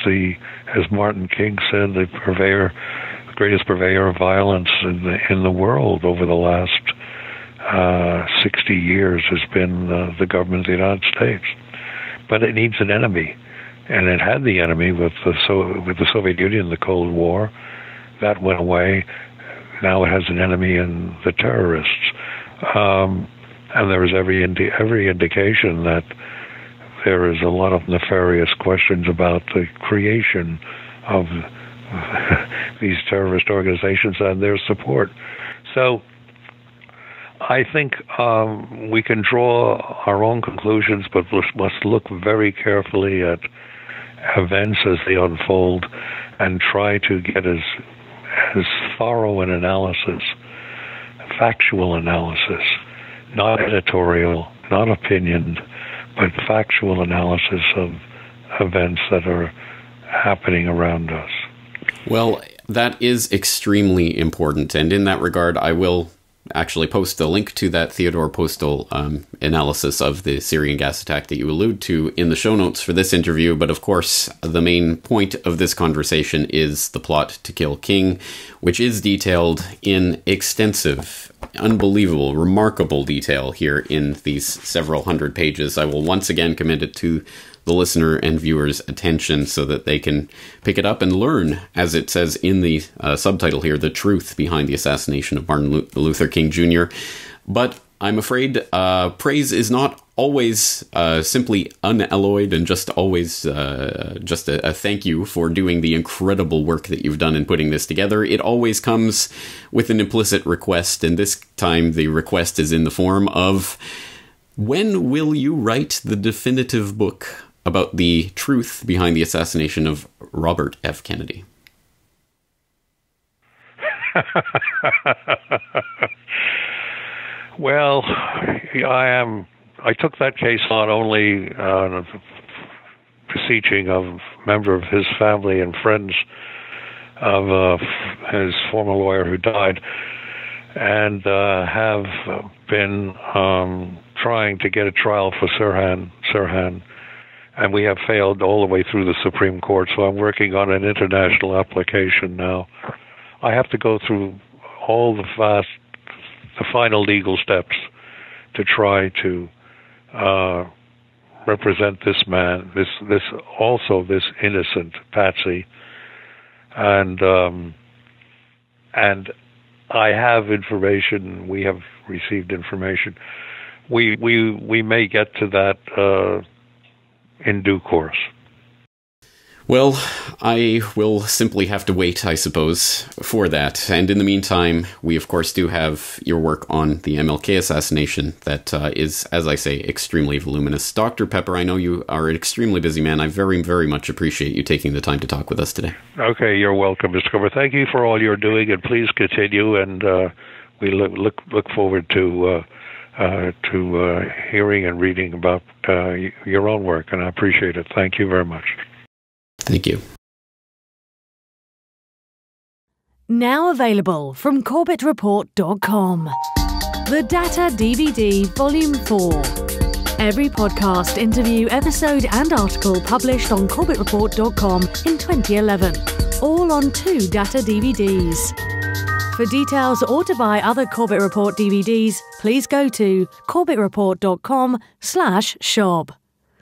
as Martin King said, the greatest purveyor of violence in the world over the last 60 years has been the government of the United States. But it needs an enemy, and it had the enemy with the Soviet Union, the Cold War. That went away. Now it has an enemy in the terrorists, and there is every indication that there is a lot of nefarious questions about the creation of these terrorist organizations and their support. So I think we can draw our own conclusions, but we must look very carefully at events as they unfold and try to get as thorough an analysis, factual analysis, not editorial, not opinion, but factual analysis of events that are happening around us.
Well, that is extremely important, and in that regard, I will actually post the link to that Theodore Postel analysis of the Syrian gas attack that you allude to in the show notes for this interview. But of course, the main point of this conversation is the plot to kill King, which is detailed in extensive, unbelievable, remarkable detail here in these several hundred pages. I will once again commend it to the listener and viewer's attention so that they can pick it up and learn, as it says in the subtitle here, the truth behind the assassination of Martin Luther King Jr. But I'm afraid praise is not always simply unalloyed and just always just a thank you for doing the incredible work that you've done in putting this together. It always comes with an implicit request, and this time the request is in the form of, when will you write the definitive book about the truth behind the assassination of Robert F. Kennedy?
Well, I took that case on only beseeching of a member of his family and friends of his former lawyer who died, and have been trying to get a trial for Sirhan, and we have failed all the way through the Supreme Court, so I'm working on an international application now. I have to go through all the final legal steps to try to represent this man, this innocent patsy, and I have information. We have received information. We may get to that in due course.
Well, I will simply have to wait, I suppose, for that. And in the meantime, we of course do have your work on the MLK assassination that is, as I say, extremely voluminous. Dr. Pepper, I know you are an extremely busy man. I very, very much appreciate you taking the time to talk with us today. Okay, you're welcome, Mr. Cover. Thank you for all you're doing, and please continue. And we look forward to hearing and reading about your own work, and I appreciate it. Thank you very much. Thank you.
Now available from CorbettReport.com. The Data DVD Volume 4. Every podcast, interview, episode and article published on CorbettReport.com in 2011. All on 2 data DVDs. For details or to buy other Corbett Report DVDs, please go to CorbettReport.com/shop.